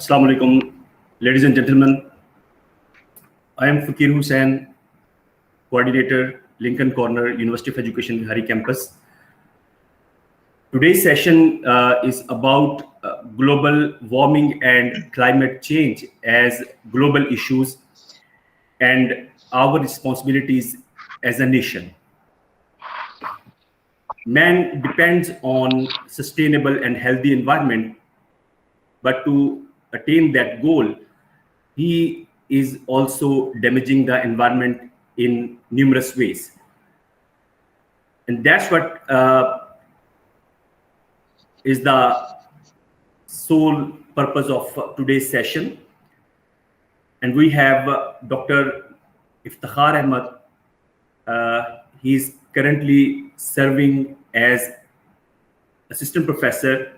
Assalamu alaikum, ladies and gentlemen. I am Fakir Hussain, coordinator, Lincoln Corner, University of Education, Bihari campus. Today's session is about global warming and climate change as global issues and our responsibilities as a nation. Man depends on sustainable and healthy environment, but to attain that goal, he is also damaging the environment in numerous ways. And that's what is the sole purpose of today's session. And we have Dr. Iftikhar Ahmed. He's currently serving as assistant professor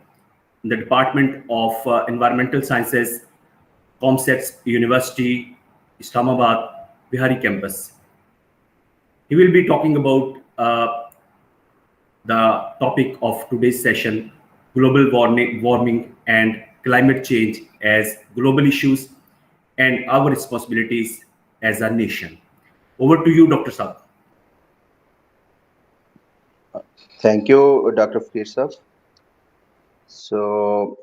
in the Department of Environmental Sciences, ComSets University, Islamabad, Bihari campus. He will be talking about the topic of today's session, global warming and climate change as global issues and our responsibilities as a nation. Over to you, Dr. Saab. Thank you, Dr. Fakir sir. So,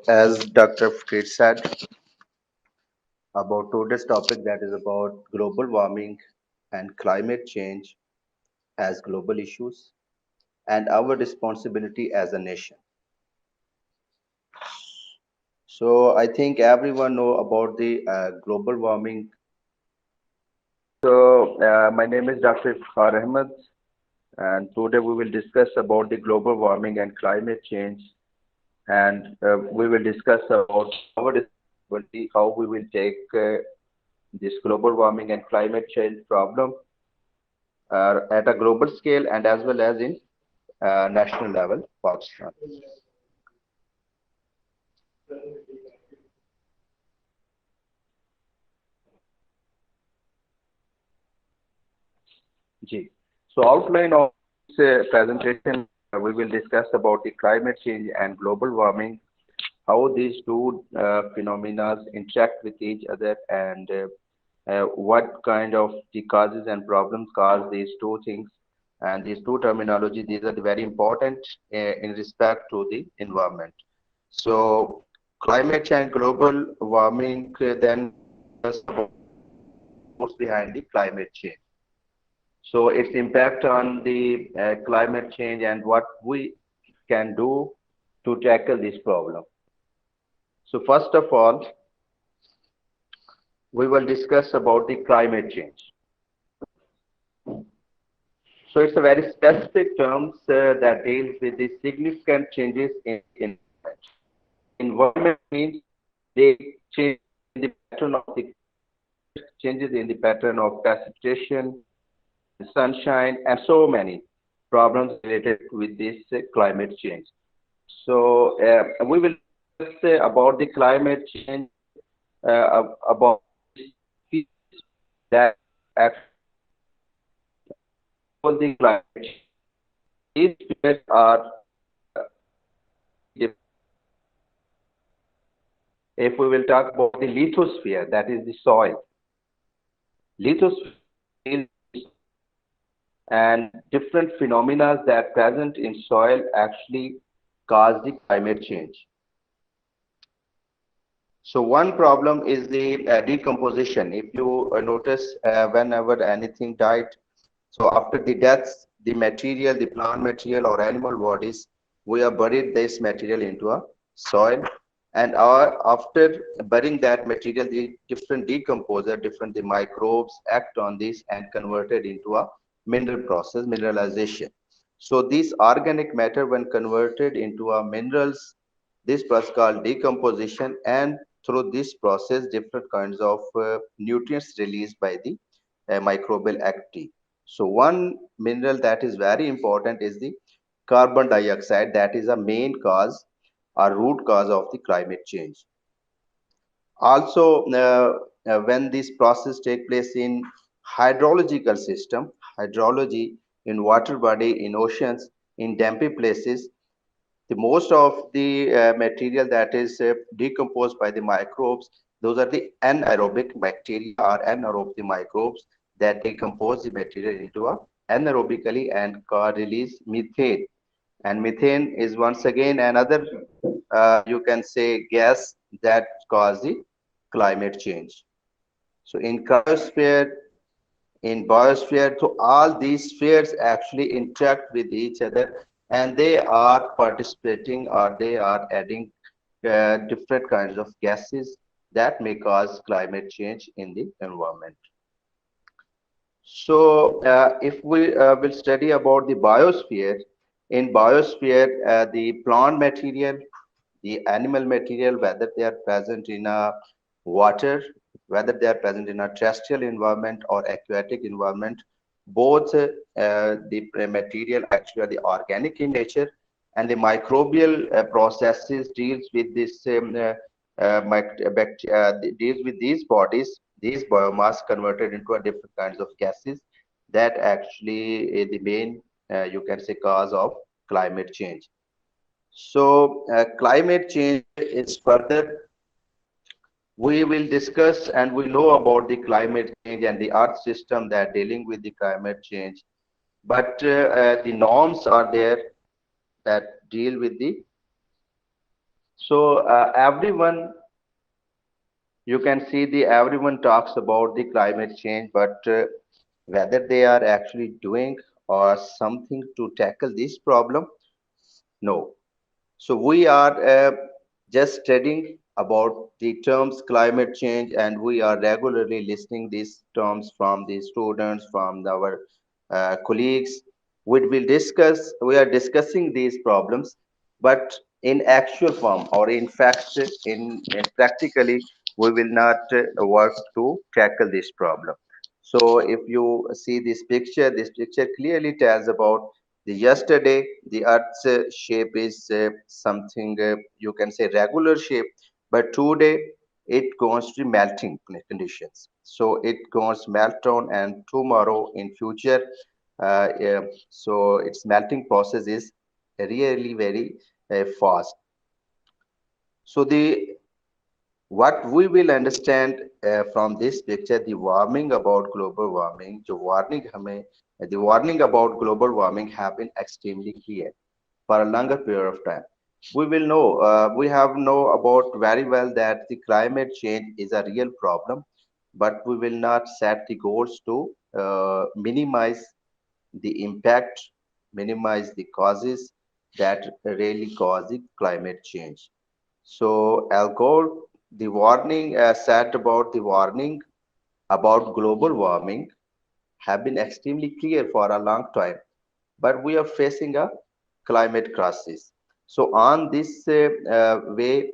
as Dr. Fakir said, about today's topic, that is about global warming and climate change as global issues and our responsibility as a nation. So I think everyone know about the global warming. So my name is Dr. Iftikhar Ahmed, and today we will discuss about the global warming and climate change, and we will discuss about our responsibility, how we will take this global warming and climate change problem at a global scale and as well as in national level, Pakistan. Ji. So outline of this presentation, we will discuss about the climate change and global warming, how these two phenomena interact with each other, and what kind of the causes and problems cause these two things. And these two terminology, these are very important in respect to the environment. So climate change, global warming, then what's behind the climate change. So its impact on the climate change and what we can do to tackle this problem. So first of all, we will discuss about the climate change. So it's a very specific term that deals with the significant changes in environment. Environment means they change in the pattern of the changes in the pattern of precipitation, sunshine, and so many problems related with this climate change. So we will say about the climate change, about that actually the climate change. These periods are if we will talk about the lithosphere, that is the soil. Lithosphere and different phenomena that present in soil actually cause the climate change. So one problem is the decomposition. If you notice, whenever anything died, so after the deaths, the material, the plant material or animal bodies, we have buried this material into a soil, and after burying that material, the different decomposer, different the microbes act on this and convert it into a mineral process, mineralization. So this organic matter, when converted into a minerals, this process called decomposition, and through this process, different kinds of nutrients released by the microbial activity. So one mineral that is very important is the carbon dioxide. That is a main cause or root cause of the climate change. Also, when this process take place in hydrological system, hydrology in water body, in oceans, in dampy places, the most of the material that is decomposed by the microbes, those are the anaerobic bacteria or anaerobic microbes that decompose the material into a anaerobically and release methane. And methane is once again another, you can say, gas that cause the climate change. So in cryosphere, in biosphere, so all these spheres actually interact with each other, and they are participating or they are adding different kinds of gases that may cause climate change in the environment. So if we will study about the biosphere, in biosphere, the plant material, the animal material, whether they are present in a water, whether they are present in a terrestrial environment or aquatic environment, both the material actually are the organic in nature, and the microbial processes deals with this deals with these bodies, these biomass converted into a different kinds of gases that actually the main you can say cause of climate change. So climate change is further, we will discuss and we know about the climate change and the earth system that dealing with the climate change. But the norms are there that deal with the, so everyone, you can see the everyone talks about the climate change, but whether they are actually doing or something to tackle this problem, no. So we are just studying about the terms climate change, and we are regularly listening these terms from the students, from our colleagues. We are discussing these problems, but in actual form or in fact, in practically, we will not work to tackle this problem. So if you see this picture clearly tells about the yesterday, the Earth's shape is something you can say regular shape, but today it goes to melting conditions. So it goes melt down, and tomorrow in future, so its melting process is really very fast. So the what we will understand from this picture, the warming about global warming, the warning about global warming have been extremely clear for a longer period of time. We will know, we have know about very well that the climate change is a real problem, but we will not set the goals to minimize the impact, minimize the causes that really cause the climate change. So Al Gore, the warning said about the warning about global warming have been extremely clear for a long time, but we are facing a climate crisis. So on this way,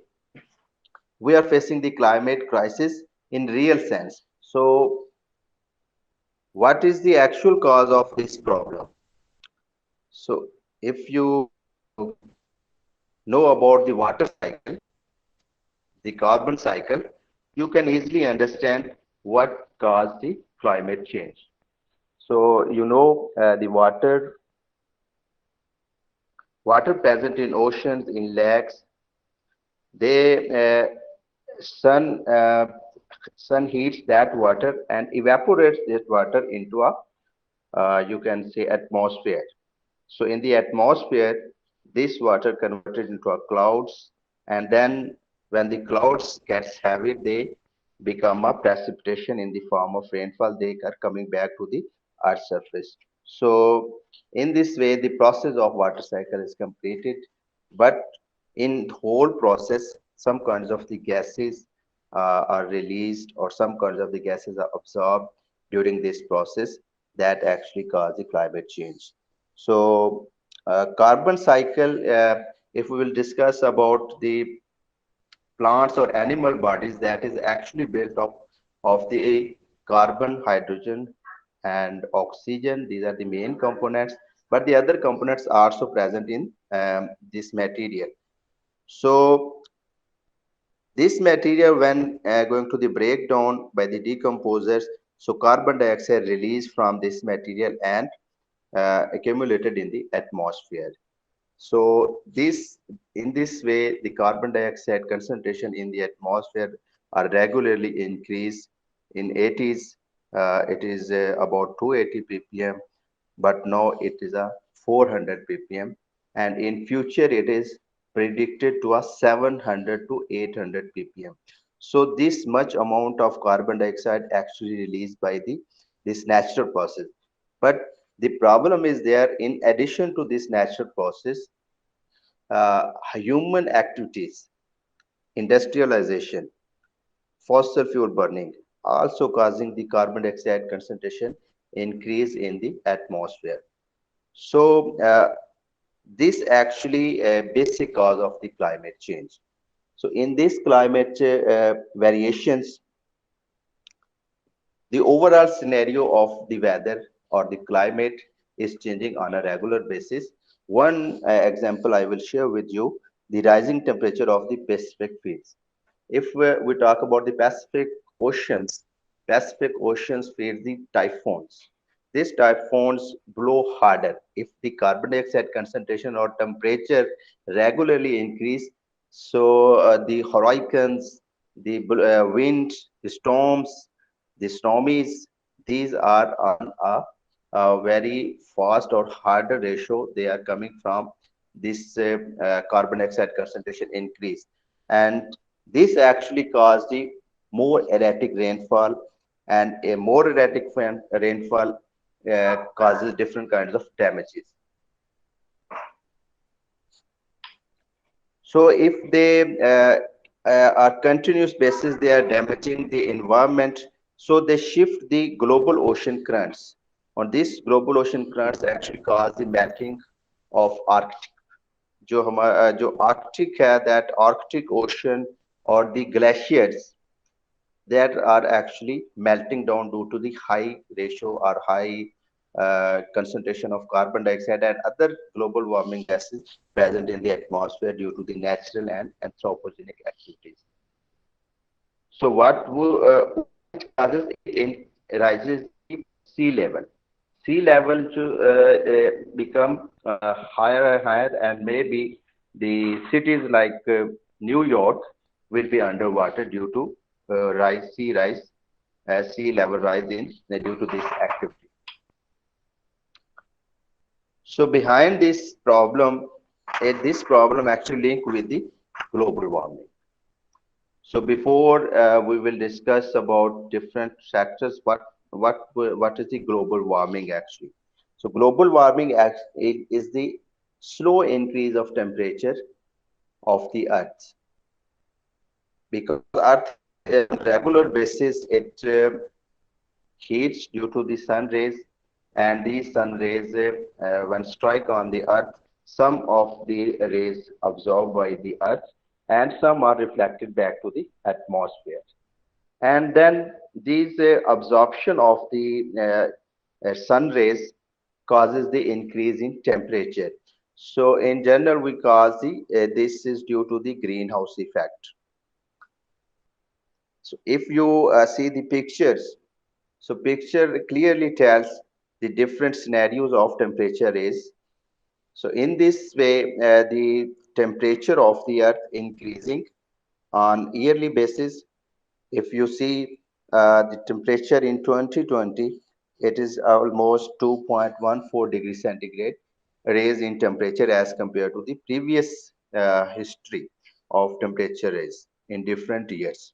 we are facing the climate crisis in real sense. So what is the actual cause of this problem? So if you know about the water cycle, the carbon cycle, you can easily understand what caused the climate change. So you know the water present in oceans, in lakes, they sun heats that water and evaporates this water into a you can say atmosphere. So in the atmosphere, this water converted into a clouds, and then when the clouds gets heavy, they become a precipitation in the form of rainfall. They are coming back to the earth's surface. So in this way, the process of water cycle is completed. But in the whole process, some kinds of the gases are released, or some kinds of the gases are absorbed during this process that actually cause the climate change. So, carbon cycle, if we will discuss about the plants or animal bodies, that is actually built up of the carbon, hydrogen, and oxygen. These are the main components, but the other components are also present in this material. So, this material, when going to the breakdown by the decomposers, so carbon dioxide released from this material and accumulated in the atmosphere. So in this way, the carbon dioxide concentration in the atmosphere are regularly increased. In 80s, it is about 280 ppm, but now it is a 400 ppm, and in future it is predicted to a 700 to 800 ppm. So this much amount of carbon dioxide actually released by the this natural process. But the problem is there, in addition to this natural process, human activities, industrialization, fossil fuel burning, also causing the carbon dioxide concentration increase in the atmosphere. So this actually a basic cause of the climate change. So in this climate variations, the overall scenario of the weather or the climate is changing on a regular basis. One example I will share with you, the rising temperature of the Pacific fields. If we talk about the Pacific Oceans feed the typhoons. These typhoons blow harder. If the carbon dioxide concentration or temperature regularly increase, so the hurricanes, the wind, the storms, the stormies, these are on a very fast or harder ratio. They are coming from this carbon dioxide concentration increase, and this actually caused the more erratic rainfall, and a more erratic rainfall causes different kinds of damages. So if they are continuous basis, they are damaging the environment. So they shift the global ocean currents. On this global ocean currents actually cause the melting of Arctic. जो Arctic है, that Arctic Ocean or the glaciers that are actually melting down due to the high ratio or high concentration of carbon dioxide and other global warming gases present in the atmosphere due to the natural and anthropogenic activities. So it causes, it rises the sea level. Sea level to become higher and higher, and maybe the cities like New York will be underwater due to sea rise, sea level rise in due to this activity. So behind this problem actually link with the global warming. So before we will discuss about different sectors, what is the global warming actually? So global warming is the slow increase of temperature of the Earth, because Earth on regular basis it heats due to the sun rays, and these sun rays when strike on the Earth, some of the rays absorbed by the Earth and some are reflected back to the atmosphere, and then these absorption of the sun rays causes the increase in temperature. So in general we cause the this is due to the greenhouse effect. So if you see the pictures, so picture clearly tells the different scenarios of temperature is. So in this way, the temperature of the Earth increasing on yearly basis. If you see the temperature in 2020, it is almost 2.14 degrees centigrade raise in temperature as compared to the previous history of temperature raise in different years.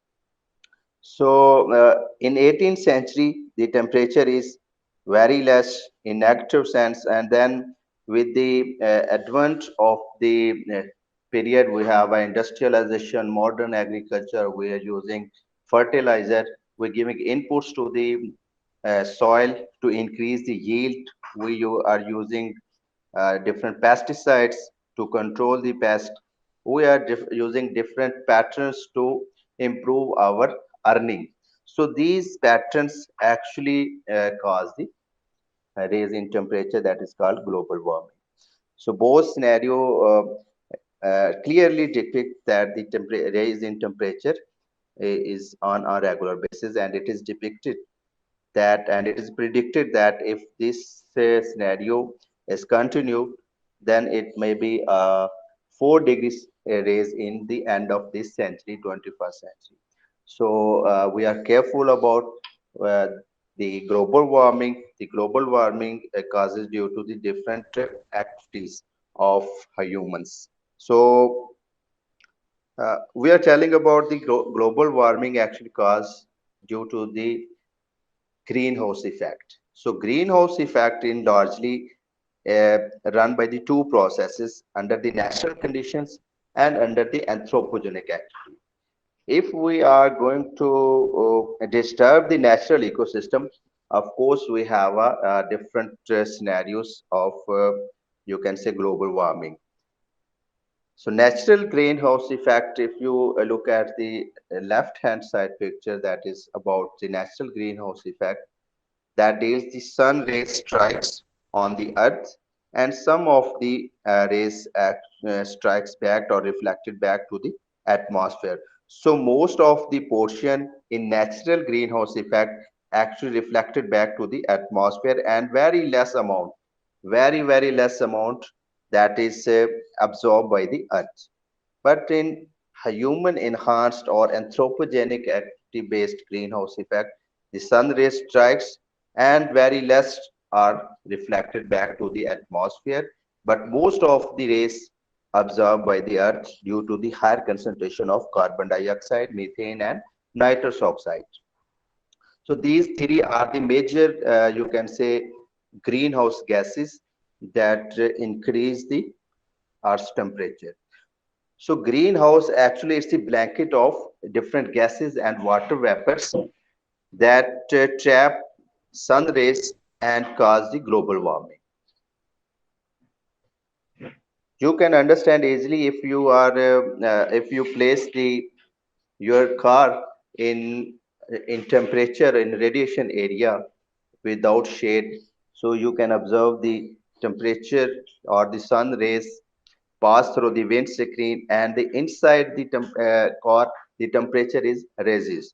So in 18th century, the temperature is very less in negative sense, and then with the advent of the period, we have industrialization, modern agriculture. We are using fertilizer. We're giving inputs to the soil to increase the yield. Are using different pesticides to control the pest. We are using different patterns to improve our earning. So these patterns actually cause the rise in temperature that is called global warming. So both scenario clearly depict that the rise in temperature is on a regular basis, and it is depicted that, and it is predicted that if this scenario is continued, then it may be 4 degrees raise in the end of this century, 21st century. So we are careful about uh, the global warming. The global warming causes due to the different activities of humans. So we are telling about the global warming actually caused due to the greenhouse effect. So greenhouse effect in largely uh, run by the two processes under the natural conditions and under the anthropogenic activity. If we are going to disturb the natural ecosystem, of course, we have different scenarios of, you can say, global warming. So natural greenhouse effect, if you look at the left-hand side picture, that is about the natural greenhouse effect, that is the sun rays strikes on the earth and some of the rays strikes back or reflected back to the atmosphere. So most of the portion in natural greenhouse effect actually reflected back to the atmosphere, and very less amount that is absorbed by the earth. But in human enhanced or anthropogenic activity based greenhouse effect, the sun rays strikes and very less are reflected back to the atmosphere, but most of the rays absorbed by the earth due to the higher concentration of carbon dioxide, methane, and nitrous oxide. So these three are the major, you can say, greenhouse gases that increase the Earth's temperature. So greenhouse actually is the blanket of different gases and water vapors that trap sun rays and cause the global warming. You can understand easily if you place the your car in temperature in radiation area without shade, so you can observe the temperature or the sun rays pass through the windscreen, and the inside the car the temperature is raises.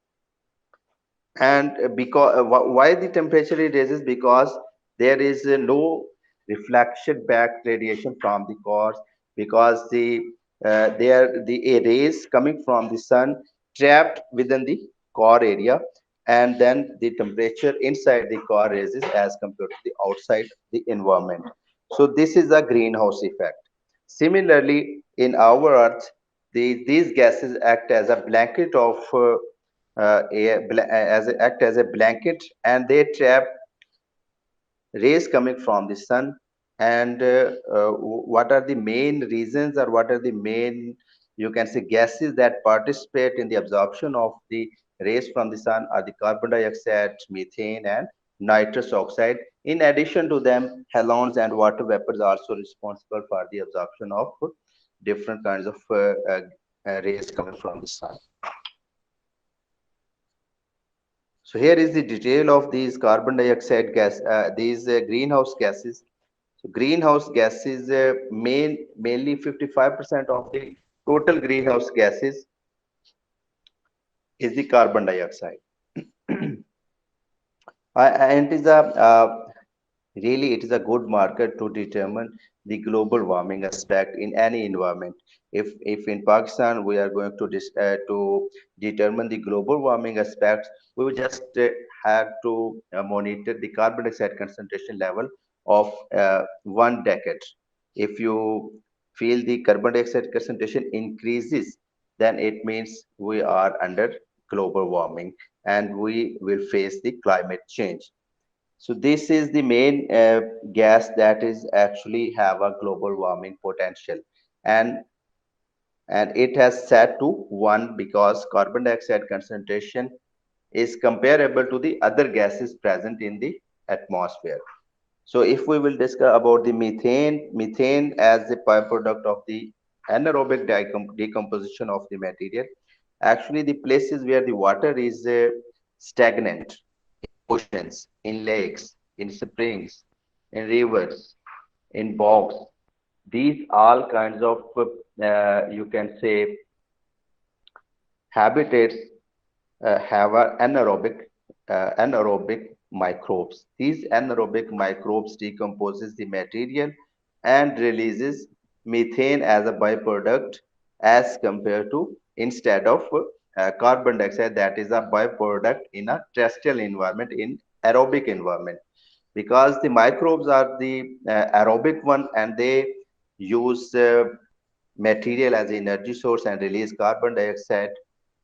And because why the temperature is raises, because there is no reflection back radiation from the cores, because the rays coming from the sun trapped within the core area, and then the temperature inside the core raises as compared to the outside the environment. So this is a greenhouse effect. Similarly, in our earth, these gases act as a blanket of act as a blanket, and they trap rays coming from the sun. And what are the main reasons, or what are the main, you can say, gases that participate in the absorption of the rays from the sun are the carbon dioxide, methane, and nitrous oxide. In addition to them, halogens and water vapors are also responsible for the absorption of different kinds of rays coming from the sun. So here is the detail of these carbon dioxide gas, these greenhouse gases. So greenhouse gases, mainly 55% of the total greenhouse gases is the carbon dioxide. And it is really it is a good marker to determine the global warming aspect in any environment. If in Pakistan we are going to to determine the global warming aspects, we will just have to monitor the carbon dioxide concentration level of 1 decade. If you feel the carbon dioxide concentration increases, then it means we are under global warming and we will face the climate change. So this is the main gas that is actually have a global warming potential, and and it has set to 1 because carbon dioxide concentration is comparable to the other gases present in the atmosphere. So if we will discuss about the methane as the byproduct of the anaerobic decomposition of the material, actually the places where the water is stagnant, oceans, in lakes, in springs, in rivers, in bogs. These all kinds of, you can say, habitats have anaerobic microbes. These anaerobic microbes decomposes the material and releases methane as a byproduct as compared to instead of carbon dioxide that is a byproduct in a terrestrial environment in aerobic environment because the microbes are the aerobic one and they use material as energy source and release carbon dioxide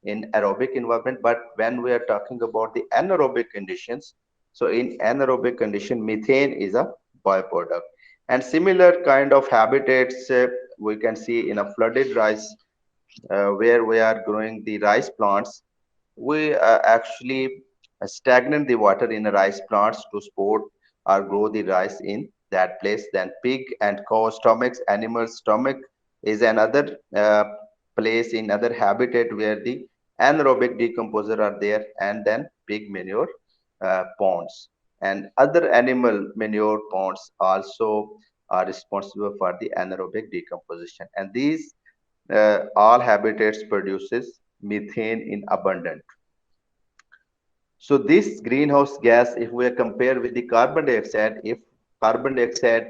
in aerobic environment. But when we are talking about the anaerobic conditions, so in anaerobic condition methane is a byproduct. And similar kind of habitats we can see in a flooded rice where we are growing the rice plants. We actually stagnate the water in the rice plants to support or grow the rice in that place. Then pig and cow stomachs, animal stomach is another place in other habitat where the anaerobic decomposer are there, and then pig manure ponds and other animal manure ponds also are responsible for the anaerobic decomposition. And these all habitats produces methane in abundant. So this greenhouse gas, if we compare with the carbon dioxide, if carbon dioxide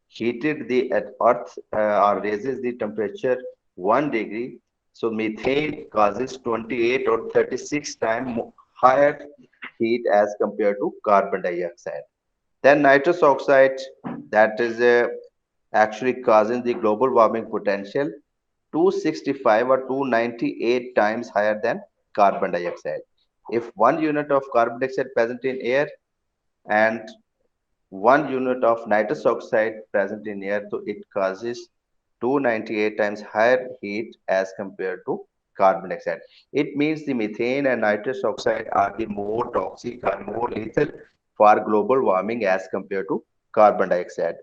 heated the at earth or raises the temperature 1 degree, so methane causes 28 or 36 times higher heat as compared to carbon dioxide. Then nitrous oxide, that is actually causing the global warming potential 265 or 298 times higher than carbon dioxide. If 1 unit of carbon dioxide present in air and 1 unit of nitrous oxide present in air, so it causes 298 times higher heat as compared to carbon dioxide. It means the methane and nitrous oxide are the more toxic or more lethal for global warming as compared to carbon dioxide.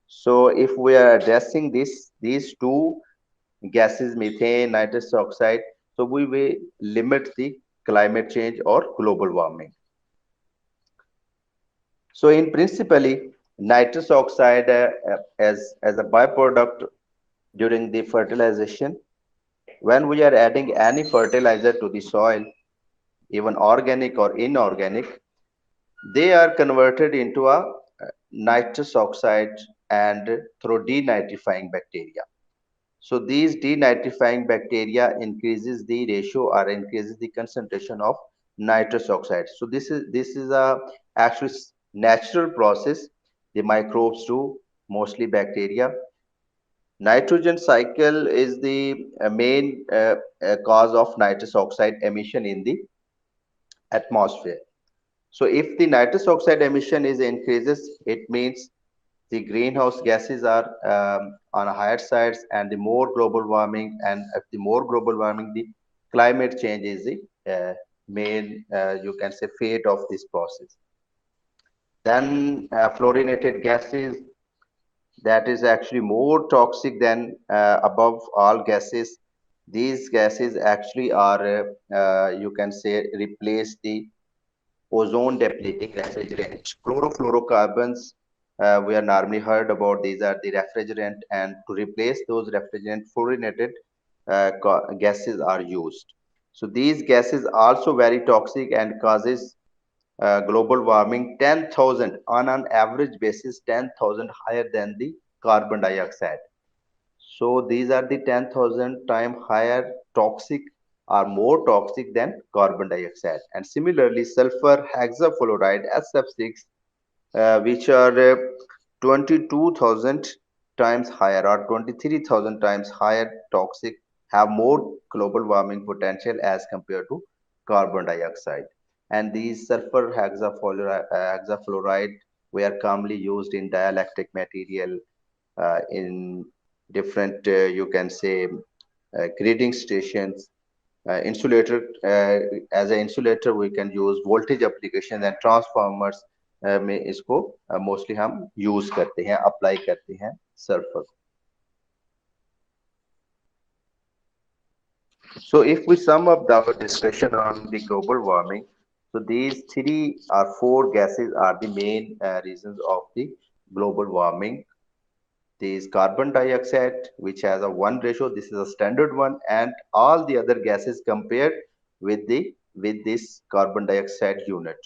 So if we are addressing these two gases, methane, nitrous oxide, so we will limit the climate change or global warming. So in principally, nitrous oxide as a byproduct during the fertilization, when we are adding any fertilizer to the soil, even organic or inorganic, they are converted into a nitrous oxide and through denitrifying bacteria. So these denitrifying bacteria increases the ratio or increases the concentration of nitrous oxide. So this is a actually natural process the microbes do, mostly bacteria. Nitrogen cycle is the main cause of nitrous oxide emission in the atmosphere. So if the nitrous oxide emission is increases, it means the greenhouse gases are on higher sides and the more global warming, and at the more global warming the climate change is the main you can say fate of this process. Then fluorinated gases, that is actually more toxic than above all gases. These gases actually are you can say replace the ozone depleting refrigerant. Chlorofluorocarbons, we are normally heard about, these are the refrigerant, and to replace those refrigerant, fluorinated gases are used. So these gases also very toxic and causes global warming 10,000 on an average basis, 10,000 higher than the carbon dioxide. So these are the 10,000 times higher toxic or more toxic than carbon dioxide. And similarly, sulfur hexafluoride SF6, which are 22,000 times higher or 23,000 times higher toxic, have more global warming potential as compared to carbon dioxide. And these sulfur hexafluoride were commonly used in dielectric material in different, you can say, grading stations. Insulator, as an insulator we can use voltage application and transformers में इसको mostly हम use करते हैं, apply करते हैं sulfur. So if we sum up our discussion on the global warming, so these three or four gases are the main reasons of the global warming. There is carbon dioxide, which has a 1 ratio. This is a standard one, and all the other gases compared with this carbon dioxide unit.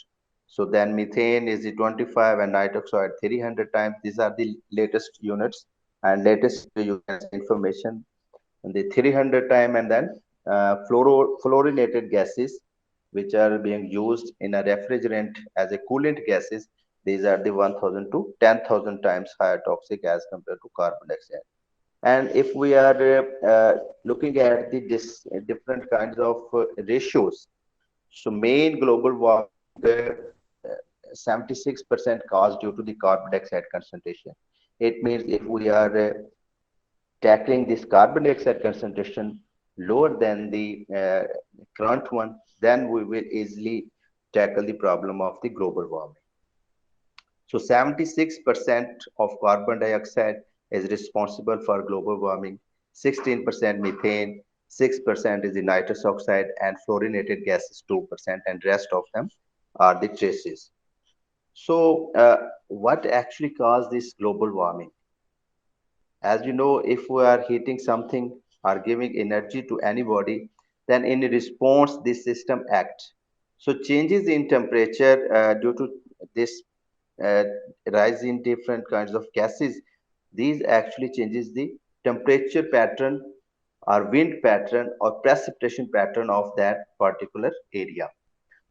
So then methane is the 25 and nitrous oxide 300 times. These are the latest units. and latest you can see information and the 300 time, and then fluorinated gases which are being used in a refrigerant as a coolant gases. These are the 1000 to 10,000 times higher toxic as compared to carbon dioxide. And if we are looking at the different kinds of ratios, so main global warming, 76% caused due to the carbon dioxide concentration. It means if we are tackling this carbon dioxide concentration lower than the current one, then we will easily tackle the problem of the global warming. So 76% of carbon dioxide is responsible for global warming, 16% methane, 6% is the nitrous oxide, and fluorinated gases 2%, and rest of them are the traces. So what actually caused this global warming? As you know, if we are heating something or giving energy to anybody, then in response, this system acts. So changes in temperature due to this uh, rise in different kinds of gases, these actually changes the temperature pattern or wind pattern or precipitation pattern of that particular area.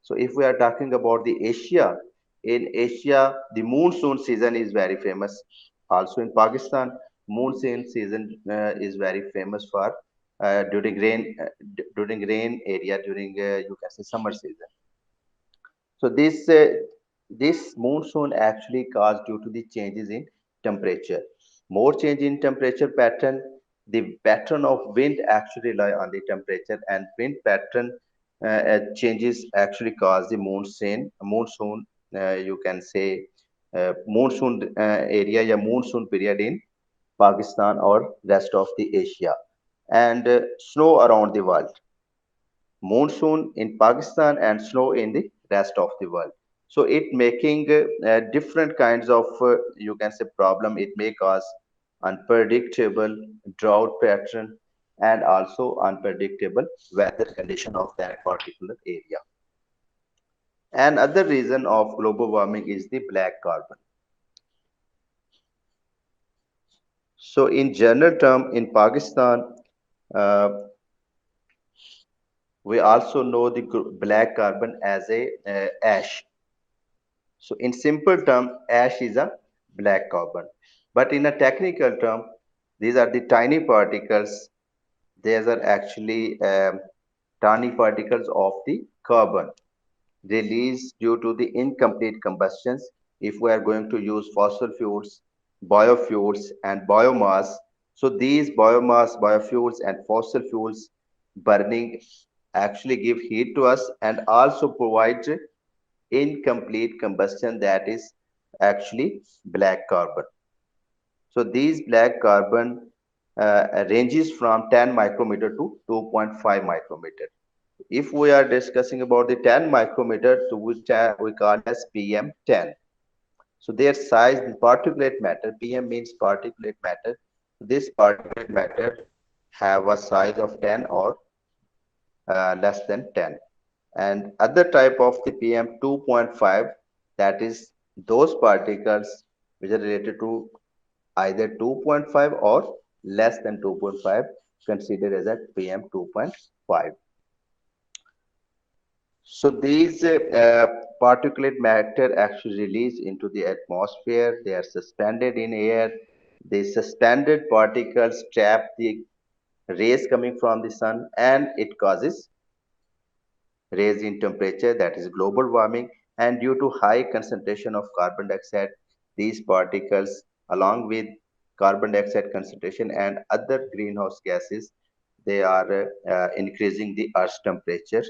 So if we are talking about the Asia, in Asia, the monsoon season is very famous. Also in Pakistan, monsoon season is very famous for during rain area during you can say summer season. So this monsoon actually caused due to the changes in temperature. More change in temperature pattern, the pattern of wind actually rely on the temperature, and wind pattern changes actually cause the monsoon. Monsoon, you can say monsoon area या monsoon period in Pakistan or rest of the Asia, and snow around the world, monsoon in Pakistan and snow in the rest of the world. So it making different kinds of you can say problem. It may cause unpredictable drought pattern and also unpredictable weather condition of that particular area. And other reason of global warming is the black carbon. So in general term in Pakistan, uh, we also know the black carbon as a ash. So in simple term, ash is a black carbon. But in a technical term, these are the tiny particles. These are actually tiny particles of the carbon released due to the incomplete combustions. If we are going to use fossil fuels, biofuels, and biomass, so these biomass, biofuels, and fossil fuels burning actually give heat to us and also provide incomplete combustion, that is actually black carbon. So these black carbon ranges from 10 micrometer to 2.5 micrometer. If we are discussing about the 10 micrometer, to which we call as PM10. So their size, the particulate matter, PM means particulate matter. This particulate matter have a size of 10 or less than 10. And other type of the PM 2.5, that is those particles which are related to either 2.5 or less than 2.5, considered as a PM 2.5. So these particulate matter actually release into the atmosphere. They are suspended in air. The suspended particles trap the rays coming from the sun, and it causes raise in temperature, that is global warming. And due to high concentration of carbon dioxide, these particles along with carbon dioxide concentration and other greenhouse gases, they are increasing the earth's temperature,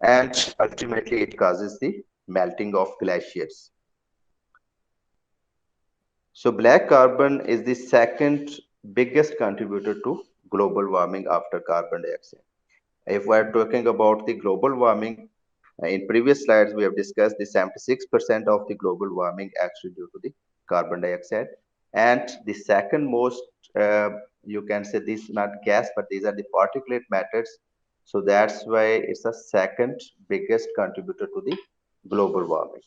and ultimately it causes the melting of glaciers. So black carbon is the second biggest contributor to global warming after carbon dioxide. If we are talking about the global warming, in previous slides, we have discussed the 76% of the global warming actually due to the carbon dioxide. And the second most, you can say this not gas, but these are the particulate matters. So that's why it's the second biggest contributor to the global warming.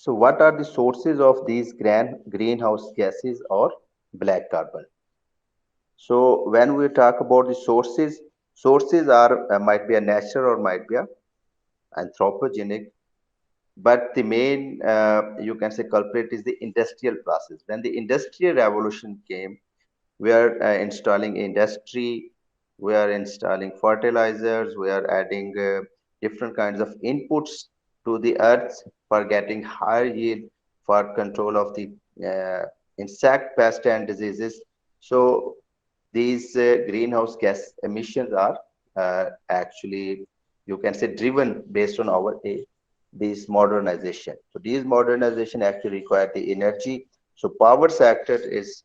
So what are the sources of these greenhouse gases or black carbon? So when we talk about the sources, sources are might be a natural or might be a anthropogenic, but the main you can say culprit is the industrial process. When the industrial revolution came, we are installing industry, we are installing fertilizers, we are adding different kinds of inputs to the earth for getting higher yield, for control of the insect pest and diseases. So these greenhouse gas emissions are actually, you can say, driven based on our this modernization. So these modernization actually require the energy. So power sector is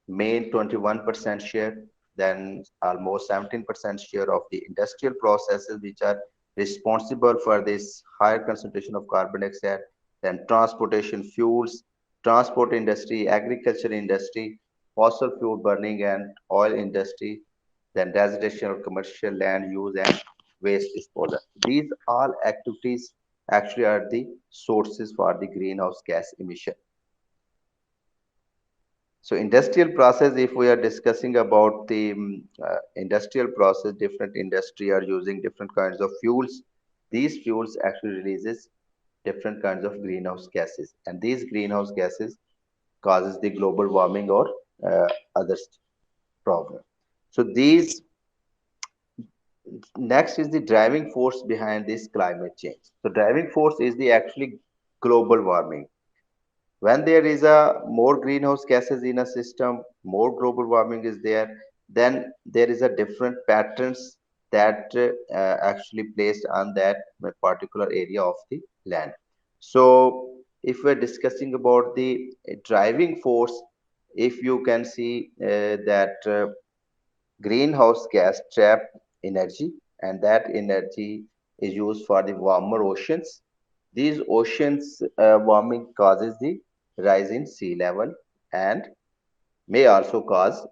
main 21% share, then almost 17% share of the industrial processes which are responsible for this higher concentration of carbon dioxide, then transportation fuels, transport industry, agriculture industry, fossil fuel burning and oil industry, then residential, commercial land use and waste disposal. These all activities actually are the sources for the greenhouse gas emission. So industrial process, if we are discussing about the industrial process, different industry are using different kinds of fuels. These fuels actually releases different kinds of greenhouse gases, and these greenhouse gases causes the global warming or other problem. So these next is the driving force behind this climate change. So driving force is the actually global warming. When there is a more greenhouse gases in a system, more global warming is there, then there is a different patterns that actually placed on that particular area of the land. So if we're discussing about the driving force, if you can see that greenhouse gas trap energy, and that energy is used for the warmer oceans. These oceans warming causes the rise in sea level and may also cause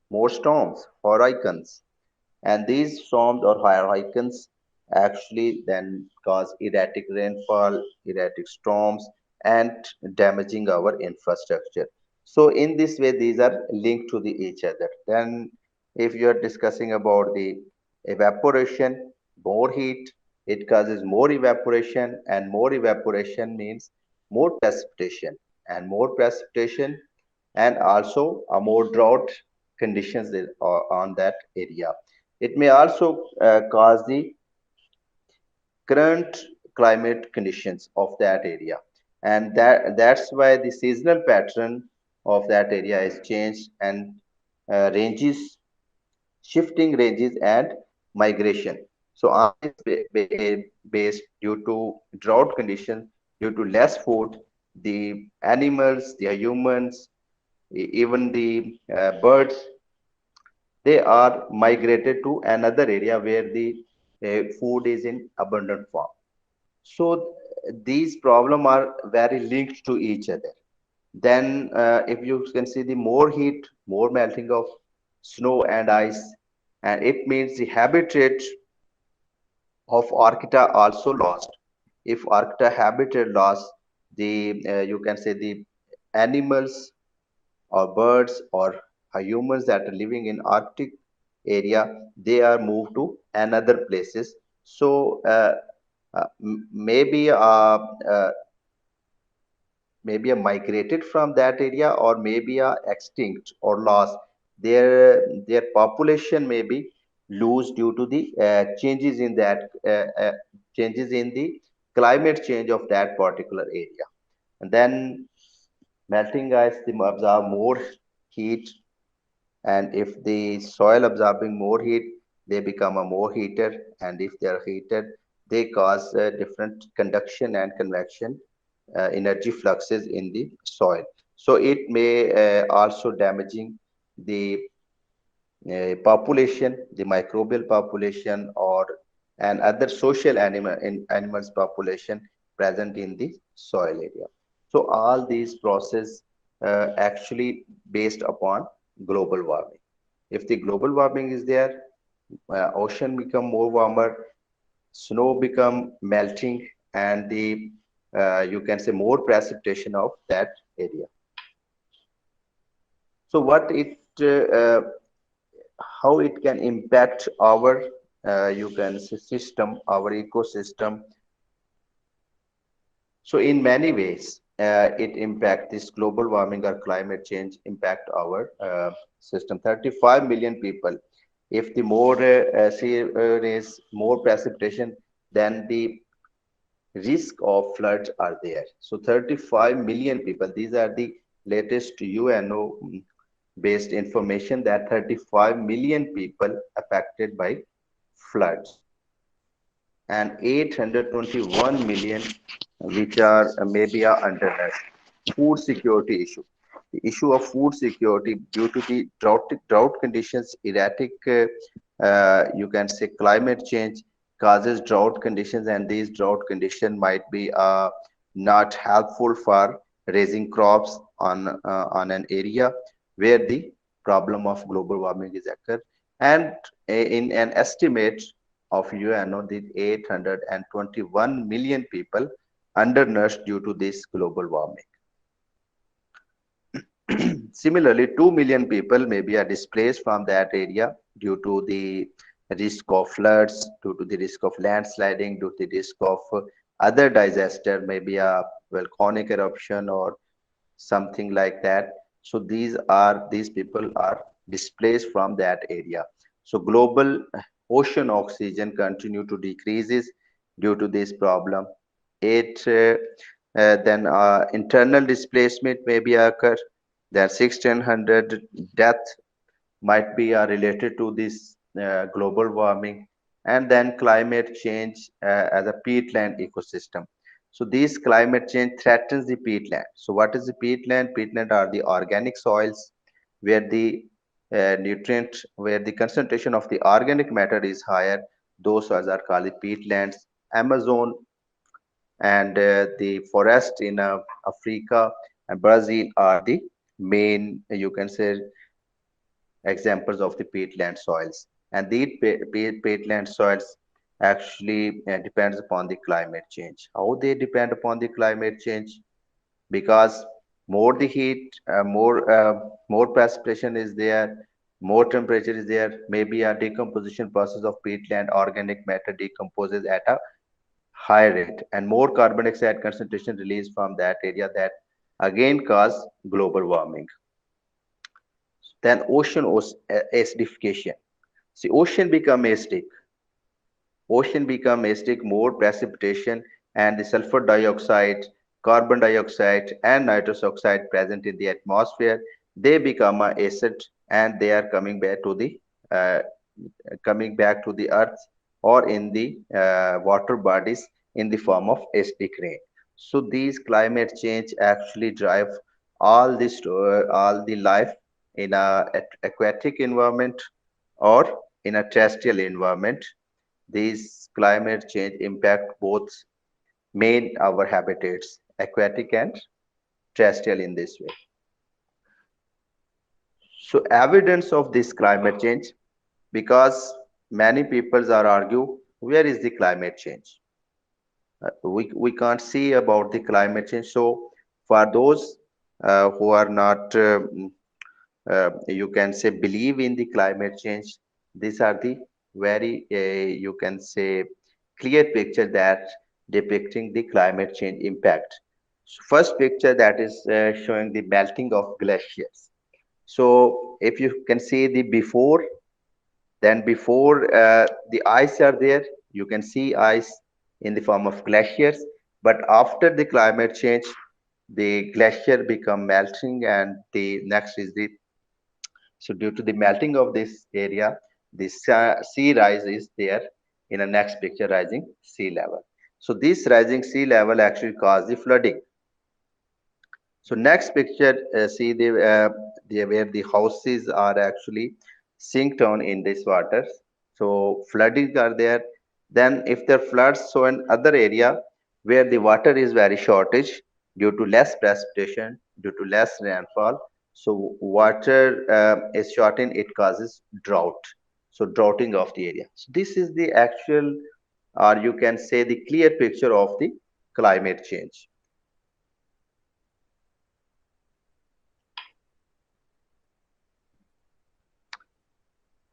more storms, hurricanes. And these storms or hurricanes actually then cause erratic rainfall, erratic storms, and damaging our infrastructure. So in this way, these are linked to the each other. Then if you are discussing about the evaporation, more heat, it causes more evaporation, and more evaporation means more precipitation, and more precipitation and also a more drought conditions on that area. It may also cause the current climate conditions of that area, and that's why the seasonal pattern of that area is changed, and ranges, shifting ranges and migration. So on this base, due to drought conditions, due to less food, the animals, the humans, even the birds, they are migrated to another area where the food is in abundant form. So these problems are very linked to each other. Then if you can see the more heat, more melting of snow and ice, and it means the habitat of Arctica also lost. If Arctica habitat lost, the you can say the animals or birds or humans that are living in Arctic area, they are moved to another places. So maybe maybe a migrated from that area, or maybe a extinct or lost. Their population may be lose due to the changes in that changes in the climate change of that particular area. And then melting ice, they absorb more heat, and if the soil absorbing more heat, they become a more heated, and if they are heated, they cause different conduction and convection energy fluxes in the soil. So it may also damaging the population, the microbial population, or and other social animals population present in the soil area. So all these process actually based upon global warming. If the global warming is there, ocean become more warmer, snow become melting, and the you can say more precipitation of that area. So what it how it can impact our you can say system, our ecosystem. So in many ways, it impact this global warming or climate change impact our system. 35 million people. If the more sea is more precipitation, then the risk of floods are there. So 35 million people. These are the latest UNO based information that 35 million people affected by floods and 821 million which are maybe are undernourished. Food security issue. The issue of food security due to the drought conditions, erratic, you can say climate change causes drought conditions, and these drought conditions might be not helpful for raising crops on an area where the problem of global warming is occur. And in an estimate of UNO, the 821 million people undernourished due to this global warming. Similarly, 2 million people maybe are displaced from that area due to the risk of floods, due to the risk of landsliding, due to the risk of other disaster, maybe a volcanic eruption or something like that. So these people are displaced from that area. So global ocean oxygen continue to decreases due to this problem. It then internal displacement may be occur. Then 1600 death might be related to this global warming, and then climate change as a peatland ecosystem. So this climate change threatens the peatland. So what is the peatland? Peatland are the organic soils where the where the concentration of the organic matter is higher. Those soils are called peatlands. Amazon and the forest in Africa and Brazil are the main, you can say, examples of the peatland soils. And these peatland soils actually depends upon the climate change. How they depend upon the climate change? Because more the heat, more precipitation is there, more temperature is there, maybe a decomposition process of peatland organic matter decomposes at a high rate, and more carbon dioxide concentration released from that area that again cause global warming. Then acidification. See, ocean become acidic, more precipitation, and the sulfur dioxide, carbon dioxide, and nitrous oxide present in the atmosphere, they become acid, and they are uh, coming back to the earth or in the water bodies in the form of acidic rain. So these climate change actually drive all the life in a aquatic environment or in a terrestrial environment. These climate change impact both main our habitats, aquatic and terrestrial in this way. So evidence of this climate change, because many people are argue where is the climate change? We can't see about the climate change. So for those who are not you can say believe in the climate change, these are the very you can say clear picture that depicting the climate change impact. So first picture that is showing the melting of glaciers. So if you can see the before, then before the ice are there, you can see ice in the form of glaciers. But after the climate change, the glacier become melting, and the next is the so due to the melting of this area, the sea rise is there in the next picture, rising sea level. So this rising sea level actually cause the flooding. So next picture, see the where the houses are actually sink down in this water. So flooding are there. Then if there floods, so in other area where the water is very shortage due to less precipitation, due to less rainfall. So water is shortened, it causes drought. So droughting of the area. So this is the actual, or you can say the clear picture of the climate change.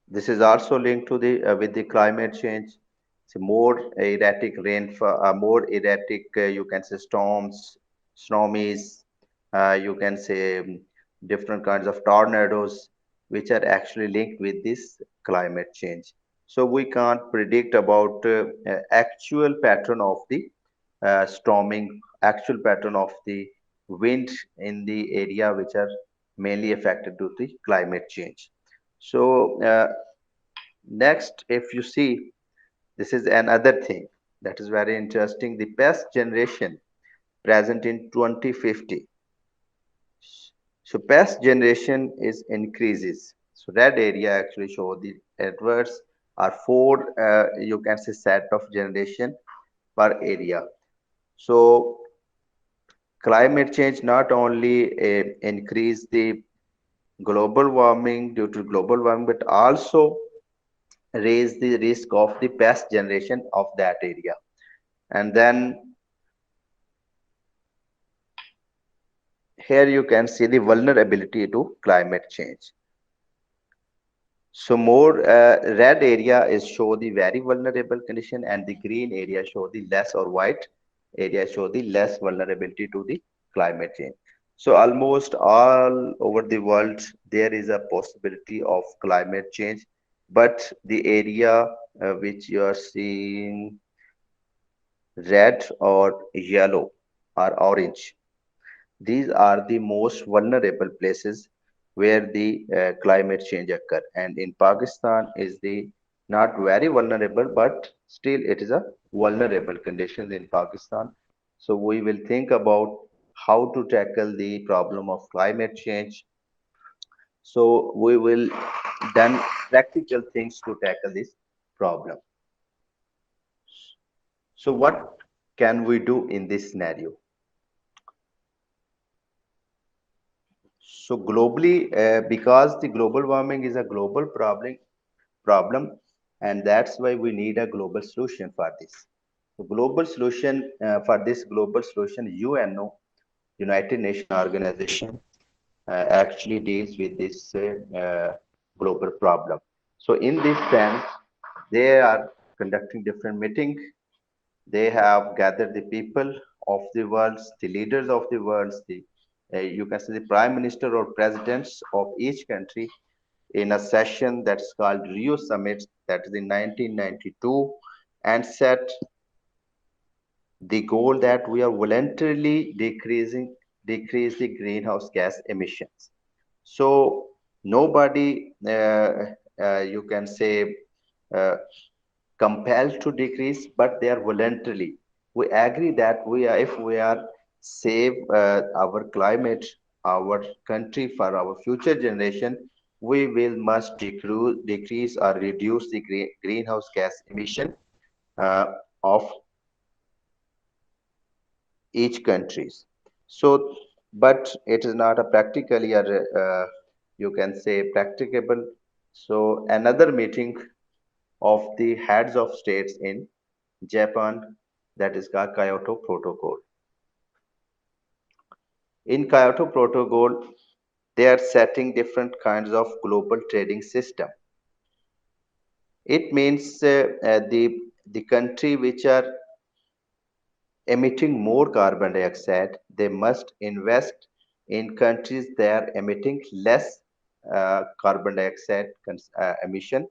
This is also linked to the with the climate change. So more erratic rainfall, more erratic you can say storms, tsunamis. You can say different kinds of tornadoes, which are actually linked with this climate change. So we can't predict about actual pattern of the storming, actual pattern of the wind in the area which are mainly affected to the climate change. So next, if you see, this is another thing that is very interesting. The past generation present in 2050. So past generation is increases. So red area actually show the adverse are four, you can say set of generation per area. So climate change not only increase the global warming due to global warming, but also raise the risk of the past generation of that area. And then here you can see the vulnerability to climate change. So more red area is show the very vulnerable condition, and the green area show the less, or white area show the less vulnerability to the climate change. So almost all over the world there is a possibility of climate change, but the area which you are seeing red or yellow or orange, these are the most vulnerable places where the climate change occur. And in Pakistan is the not very vulnerable, but still it is a vulnerable conditions in Pakistan. So we will think about how to tackle the problem of climate change. So we will done practical things to tackle this problem. So what can we do in this scenario? So globally, because the global warming is a global problem, and that's why we need a global solution for this. The global solution for this global solution, UNO, United Nations Organization, actually deals with this global problem. So in this sense, they are conducting different meetings. They have gathered the people of the world, the leaders of the world, the you can say the prime minister or presidents of each country in a session that's called Rio Summit, that is in 1992, and set the goal that we are voluntarily decrease the greenhouse gas emissions. So nobody, you can say, uh, compelled to decrease, but they are voluntarily. We agree that we are, if we are save our climate, our country for our future generation, we will must decrease or reduce the greenhouse gas emission uh, of each countries. So, but it is not a practically, you can say practicable. So another meeting of the heads of states in Japan, that is called Kyoto Protocol. In Kyoto Protocol, they are setting different kinds of global trading system. It means the country which are emitting more carbon dioxide, they must invest in countries that are emitting less carbon dioxide emission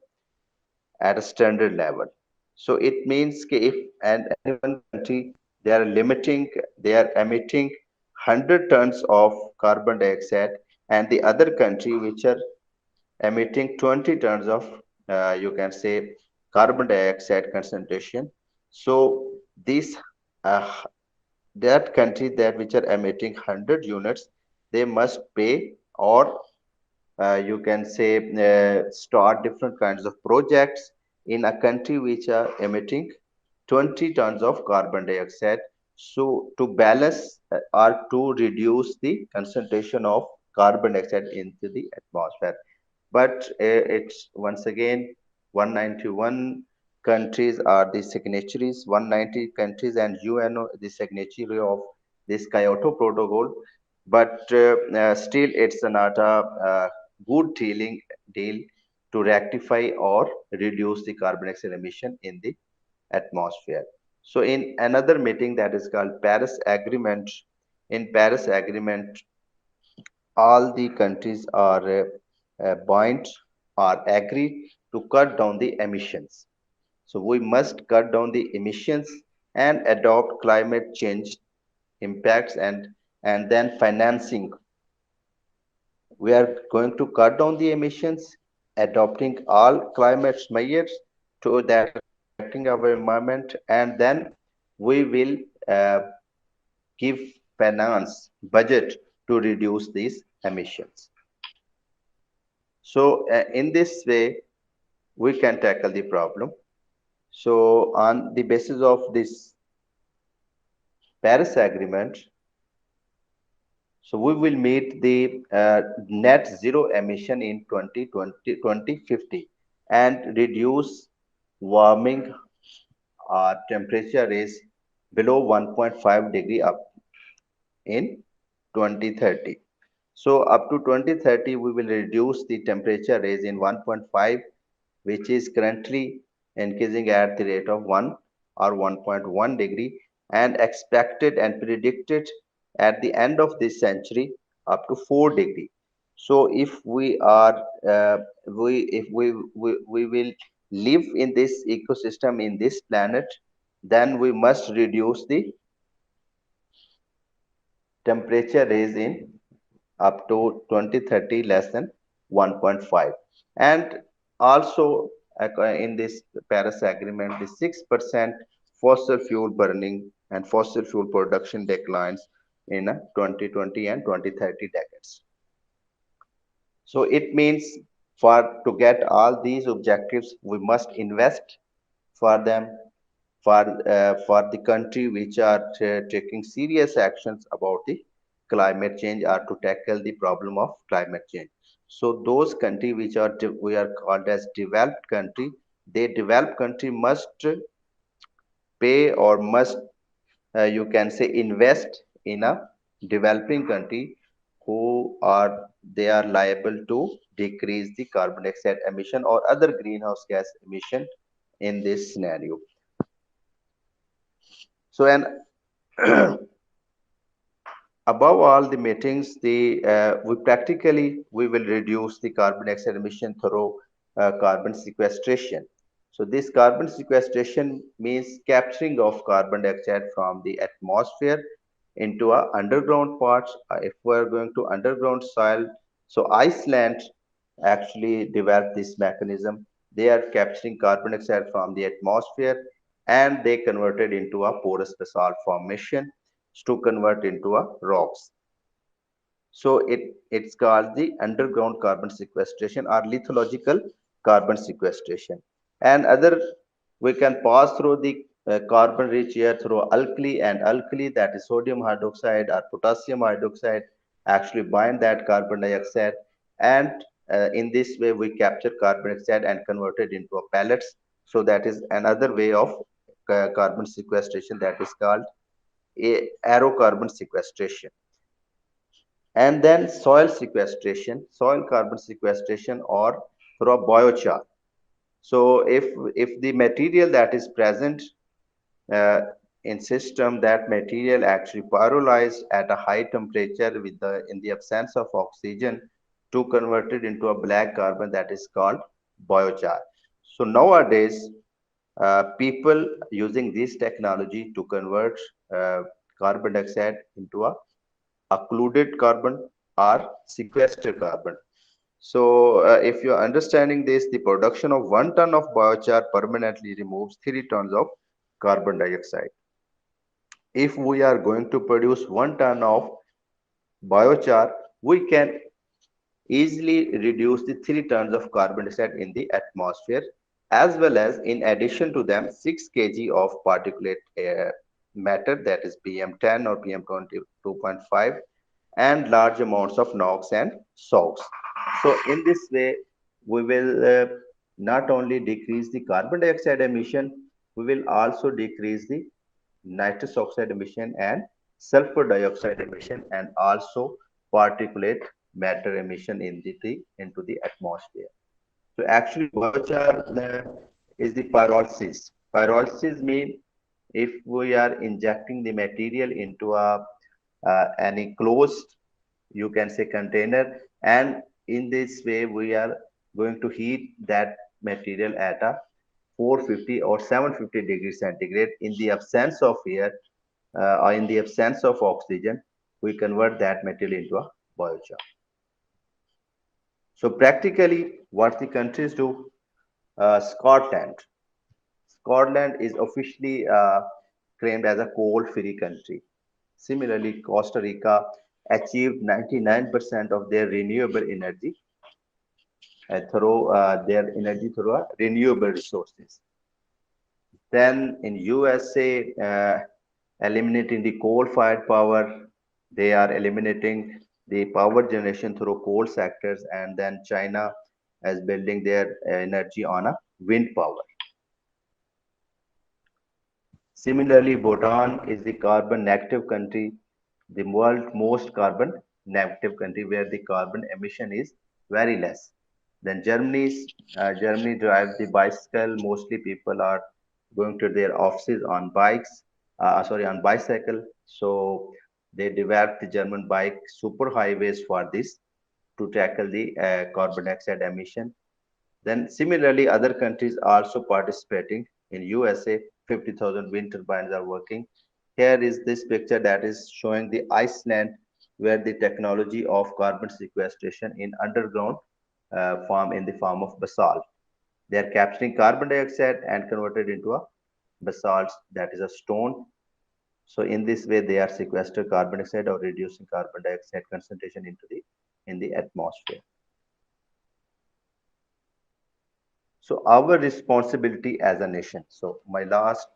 at a standard level. So it means that if and any one country they are limiting, they are emitting 100 tons of carbon dioxide, and the other country which are emitting 20 tons of you can say carbon dioxide concentration. So these uh, that country that which are emitting 100 units, they must pay, or you can say start different kinds of projects in a country which are emitting 20 tons of carbon dioxide, so to balance or to reduce the concentration of carbon dioxide into the atmosphere. But it's once again 191 countries are the signatories, 190 countries, and UNO the signatory of this Kyoto Protocol. But still, it's not a good deal to rectify or reduce the carbon dioxide emission in the atmosphere. So, in another meeting that is called Paris Agreement, in Paris Agreement, all the countries are bound or agreed to cut down the emissions. So we must cut down the emissions and adopt climate change impacts and then financing. We are going to cut down the emissions, adopting all climate measures to that are protecting our environment, and then we will uh, give finance budget to reduce these emissions. So in this way, we can tackle the problem. So on the basis of this Paris Agreement, so we will meet the net zero emission in 2050 and reduce warming temperature is below 1.5 degree up in 2030. So up to 2030, we will reduce the temperature rise in 1.5, which is currently increasing at the rate of 1 or 1.1 degree, and expected and predicted at the end of this century up to 4 degree. So if we are we if we will live in this ecosystem in this planet, then we must reduce the temperature rise in up to 2030 less than 1.5. And also in this Paris Agreement, the 6% fossil fuel burning and fossil fuel production declines in 2020 and 2030 decades. So it means for to get all these objectives, we must invest for them for the country which are taking serious actions about the climate change or to tackle the problem of climate change. So those country which are we are called as developed country, they developed country must pay or must you can say invest in a developing country who are they are liable to decrease the carbon dioxide emission or other greenhouse gas emission in this scenario. So, and above all the meetings, the we will reduce the carbon dioxide emission through carbon sequestration. So, this carbon sequestration means capturing of carbon dioxide from the atmosphere into a underground parts. If we are going to underground soil, so Iceland actually developed this mechanism. They are capturing carbon dioxide from the atmosphere and they converted into a porous basalt formation to convert into a rocks. So it's called the underground carbon sequestration or lithological carbon sequestration. And other we can pass through the carbon rich air through alkali, and alkali, that is sodium hydroxide or potassium hydroxide, actually bind that carbon dioxide, and in this way we capture carbon dioxide and convert it into a pellets. So that is another way of carbon sequestration, that is called a aerocarbon sequestration. And then soil carbon sequestration or through a biochar. So if the material that is present uh, in system, that material actually pyrolyzed at a high temperature with the in the absence of oxygen to convert it into a black carbon, that is called biochar. So nowadays people using this technology to convert carbon dioxide into a occluded carbon or sequestered carbon. So, if you're understanding this, the production of 1 ton of biochar permanently removes 3 tons of carbon dioxide. If we are going to produce 1 ton of biochar, we can easily reduce the 3 tons of carbon dioxide in the atmosphere, as well as in addition to them 6 kg of particulate matter, that is PM10 or PM2.5, and large amounts of NOx and SOx. So in this way, we will not only decrease the carbon dioxide emission, we will also decrease the nitrous oxide emission and sulfur dioxide emission, and also particulate matter emission into the atmosphere. So actually, biochar is the pyrolysis. Pyrolysis means if we are injecting the material into a any closed, you can say, container, and in this way we are going to heat that material at a 450 or 750 degrees centigrade. In the absence of air or in the absence of oxygen, we convert that material into a biochar. So practically, what the countries do, Scotland. Scotland is officially claimed as a coal-free country. Similarly, Costa Rica achieved 99% of their renewable energy through their energy through renewable resources. Then in USA, eliminating the coal-fired power, they are eliminating the power generation through coal sectors, and then China is building their energy on a wind power. Similarly, Bhutan is the carbon negative country, the world's most carbon negative country where the carbon emission is very less. Then Germany drives the bicycle. Mostly people are going to their offices on bikes, on bicycle. So they developed the German bike super highways for this to tackle the carbon dioxide emission. Then similarly, other countries also participating. In USA, 50,000 wind turbines are working. Here is this picture that is showing the Iceland, where the technology of carbon sequestration in underground form in the form of basalt. They are capturing carbon dioxide and converted into a basalt, that is a stone. So in this way, they are sequestering carbon dioxide or reducing carbon dioxide concentration into the in the atmosphere. So our responsibility as a nation. So my last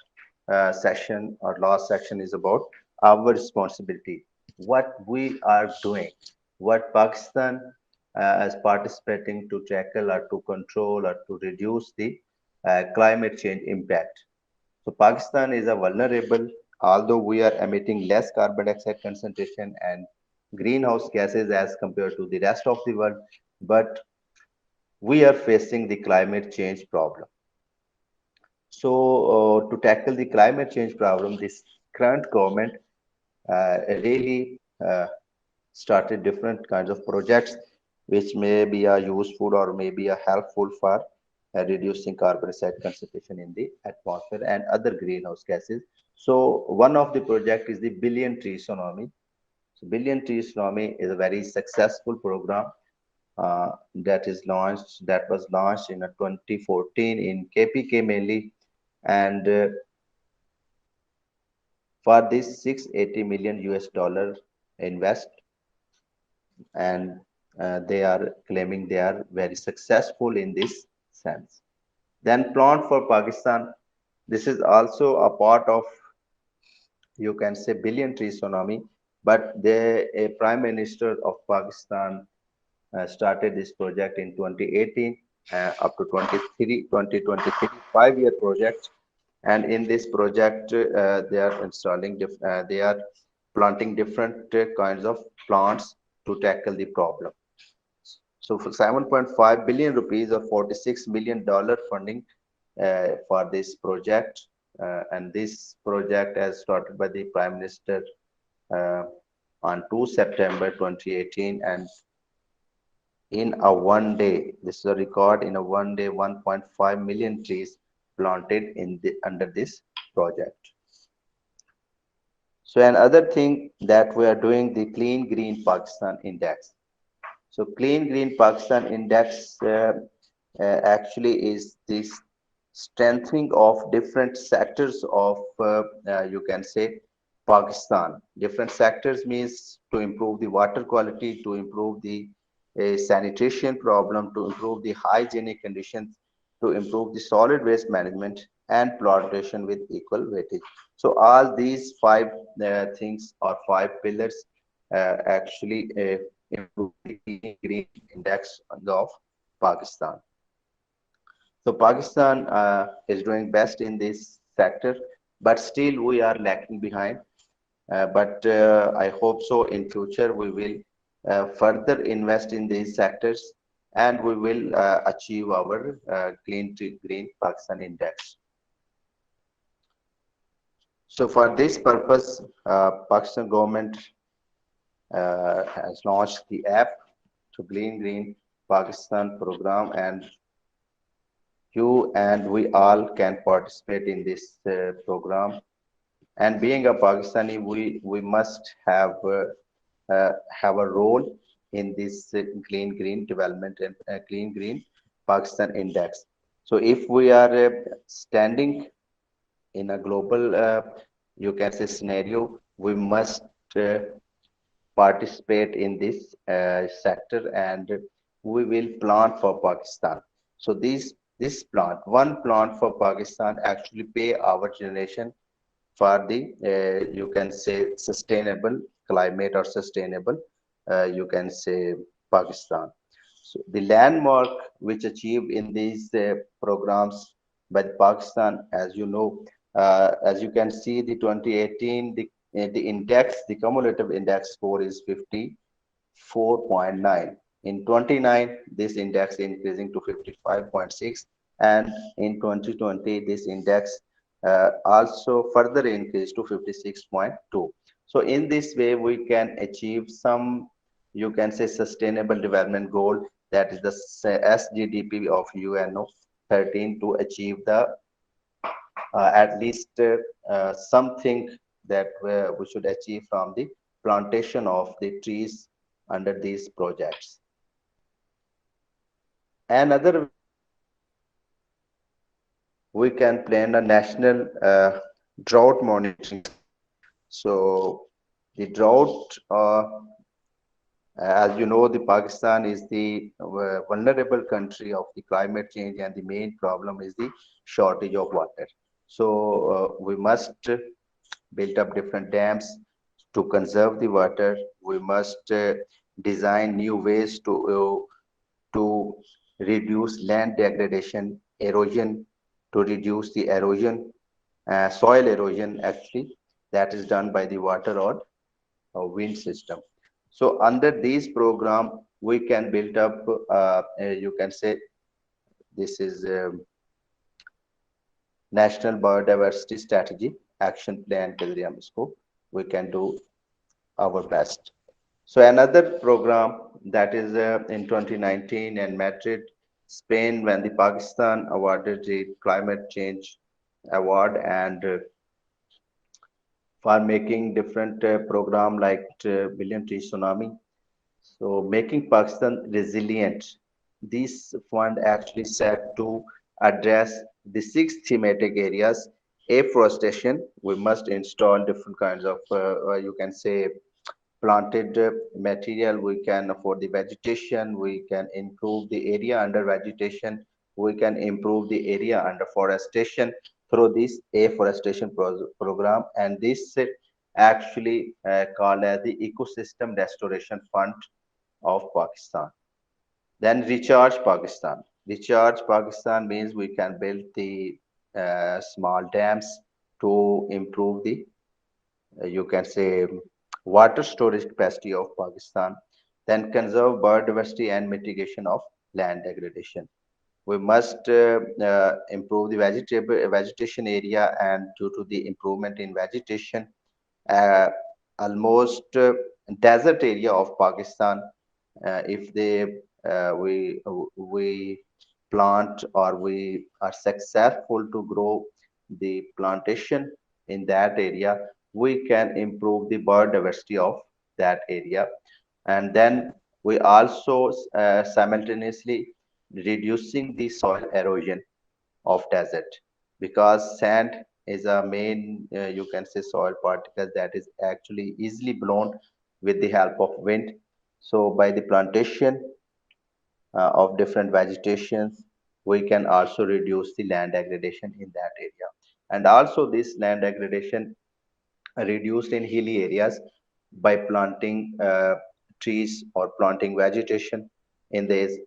session or last section is about our responsibility, what we are doing, what Pakistan is participating to tackle or to control or to reduce the climate change impact. So Pakistan is a vulnerable, although we are emitting less carbon dioxide concentration and greenhouse gases as compared to the rest of the world, but we are facing the climate change problem. So, to tackle the climate change problem, this current government really started different kinds of projects which may be useful or may be helpful for reducing carbon dioxide concentration in the atmosphere and other greenhouse gases. So, one of the project is the Billion Tree Tsunami. So, Billion Tree Tsunami is a very successful program that was launched in 2014 in KPK mainly, and for this 680 million US dollar invest, and they are claiming they are very successful in this sense. Then Plant for Pakistan, this is also a part of, you can say, Billion Tree Tsunami, but a Prime Minister of Pakistan started this project in 2018 up to 2023, 5-year project. And in this project, they are they are planting different kinds of plants to tackle the problem. So for 7.5 billion rupees or $46 million funding for this project. And this project has started by the Prime Minister uh, on 2 September 2018, and in a one day, this is a record, in a one day, 1.5 million trees planted under this project. So another thing that we are doing, the Clean Green Pakistan Index. So Clean Green Pakistan Index actually is this strengthening of different sectors of, you can say, Pakistan. Different sectors means to improve the water quality, to improve the sanitation problem, to improve the hygienic conditions, to improve the solid waste management and plantation with equal weightage. So all these five things or five pillars actually improve the green index of Pakistan. So Pakistan is doing best in this sector, but still we are lacking behind. But I hope so in future we will further invest in these sectors and we will achieve our clean to green Pakistan index. So for this purpose, Pakistan government has launched the app to Clean Green Pakistan program, and you and we all can participate in this program. And being a Pakistani, we must have a role in this clean green development and clean green Pakistan index. So if we are standing in a global, you can say scenario, we must uh, participate in this sector and we will plant for Pakistan. So this plant, one plant for Pakistan actually pay our generation for the you can say sustainable climate or sustainable you can say Pakistan. So the landmark which achieved in these programs by Pakistan, as you know, as you can see, the 2018 the index, the cumulative index score is 54.9. In 29, this index increasing to 55.6, and in 2020, this index also further increased to 56.2. So in this way, we can achieve some, you can say, sustainable development goal, that is the SGDP of UNO 13, to achieve the at least something that we should achieve from the plantation of the trees under these projects. Another, we can plan a national drought monitoring. So the drought, as you know, the Pakistan is the vulnerable country of the climate change, and the main problem is the shortage of water. So we must build up different dams to conserve the water. We must design new ways to reduce land degradation, erosion, to reduce the erosion, soil erosion actually, that is done by the water or wind system. So under these program, we can build up, you can say, this is National Biodiversity Strategy Action Plan के जरिए हम इसको we can do our best. So another program that is in 2019 in Madrid, Spain, when the Pakistan awarded the climate change award, and for making different program like Billion Tree Tsunami. So making Pakistan resilient. This fund actually set to address the six thematic areas. Afforestation, we must install different kinds of, you can say, planted material. We can afford the vegetation. We can improve the area under vegetation. We can improve the area under forestation through this afforestation program. And this actually called as the Ecosystem Restoration Fund of Pakistan. Then recharge Pakistan. Recharge Pakistan means we can build the small dams to improve the, you can say, water storage capacity of Pakistan. Then conserve biodiversity and mitigation of land degradation. We must improve the vegetation area, and due to the improvement in vegetation, uh, almost desert area of Pakistan, if they we plant or we are successful to grow the plantation in that area, we can improve the biodiversity of that area. And then we also simultaneously reducing the soil erosion of desert, because sand is a main you can say soil particle that is actually easily blown with the help of wind. So by the plantation of different vegetations, we can also reduce the land degradation in that area. And also this land degradation reduced in hilly areas by planting trees or planting vegetation. in these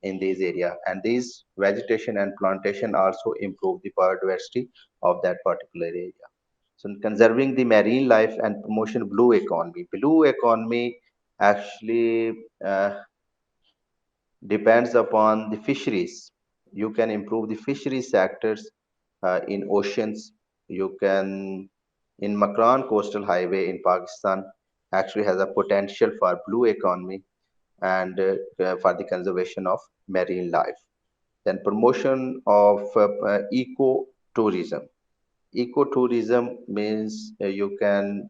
area, and these vegetation and plantation also improve the biodiversity of that particular area. So conserving the marine life and promotion blue economy. Blue economy actually depends upon the fisheries. You can improve the fisheries sectors in oceans. You can, in Makran Coastal Highway in Pakistan, actually has a potential for blue economy and for the conservation of marine life. Then promotion of eco tourism. Eco tourism means you can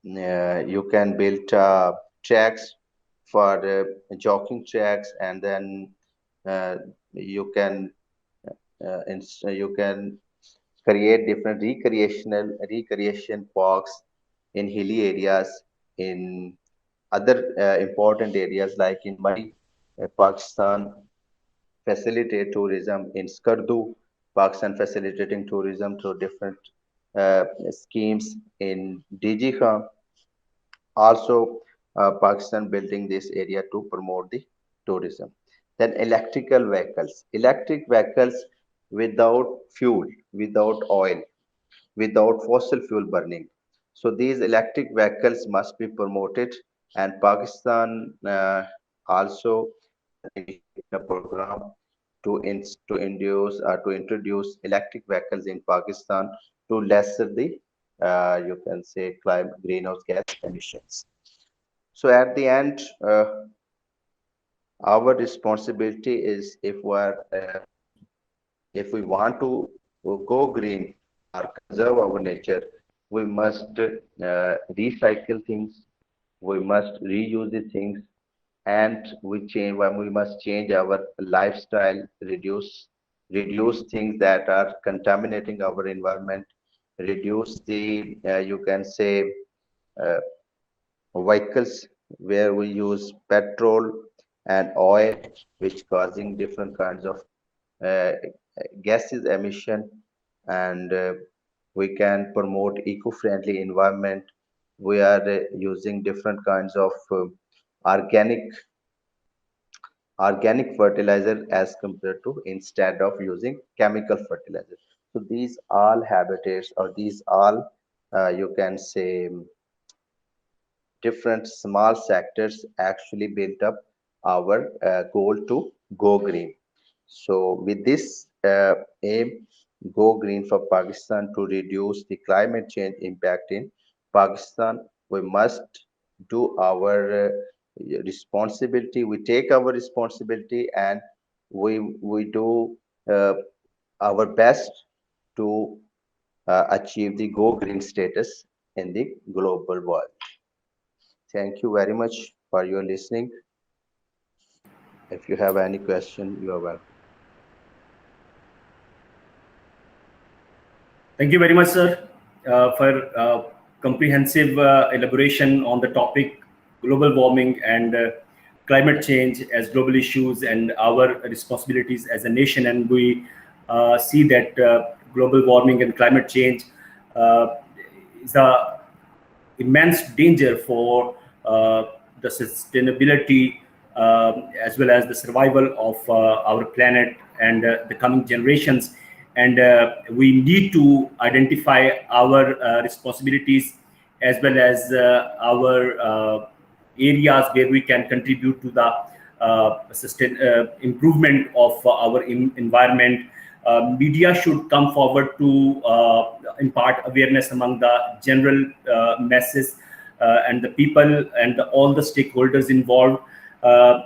build tracks for jogging tracks, and then uh, you can you can create different recreation parks in hilly areas, in other important areas like in Mari, Pakistan facilitate tourism in Skardu, Pakistan facilitating tourism through different schemes in DG Khan. Also, Pakistan building this area to promote the tourism. Then electrical vehicles. Electric vehicles without fuel, without oil, without fossil fuel burning. So these electric vehicles must be promoted, and Pakistan also initiated a program to introduce electric vehicles in Pakistan to lesser the you can say climate greenhouse gas emissions. So at the end, our responsibility is if we want to go green or conserve our nature, we must recycle things, we must reuse the things, and we must change our lifestyle, reduce things that are contaminating our environment, reduce the you can say uh, vehicles where we use petrol and oil, which causing different kinds of uh, gases emission, and we can promote eco-friendly environment. We are using different kinds of organic organic fertilizer as compared to instead of using chemical fertilizer. So these all habitats, or these all you can say different small sectors actually built up our goal to go green. So with this aim, go green for Pakistan, to reduce the climate change impact in Pakistan, we must do our responsibility. We take our responsibility, and we do uh, our best to achieve the go green status in the global world. Thank you very much for your listening. If you have any question, you are welcome. Thank you very much, sir, for comprehensive elaboration on the topic global warming and climate change as global issues and our responsibilities as a nation. And we see that global warming and climate change uh, is a immense danger for the sustainability as well as the survival of our planet and the coming generations. And we need to identify our responsibilities as well as our areas where we can contribute to the improvement of our environment. Media should come forward to impart awareness among the general masses and the people and all the stakeholders involved,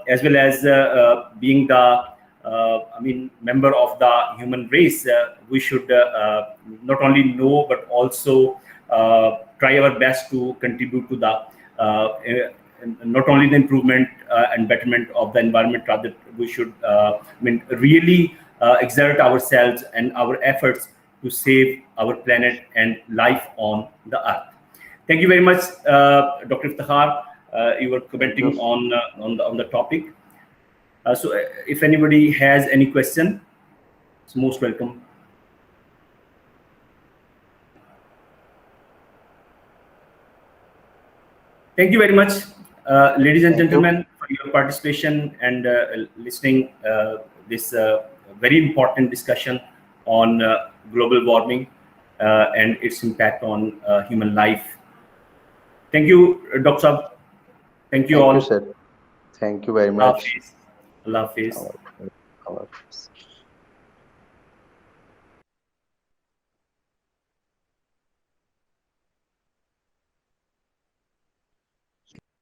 as well as being the member of the human race. We should not only know but also try our best to contribute to the not only the improvement and betterment of the environment. Rather, we should really exert ourselves and our efforts to save our planet and life on the earth. Thank you very much, Dr. Iftikhar. You were Thank commenting you. on the topic. So, if anybody has any question, it's most welcome. Thank you very much, ladies and Thank you. gentlemen. your participation and listening this very important discussion on global warming and its impact on human life. Thank you, Dr. Saab. Thank you Thank all. you, sir. Thank you very Allah much. Hafiz. Allah Hafiz. Allah Hafiz.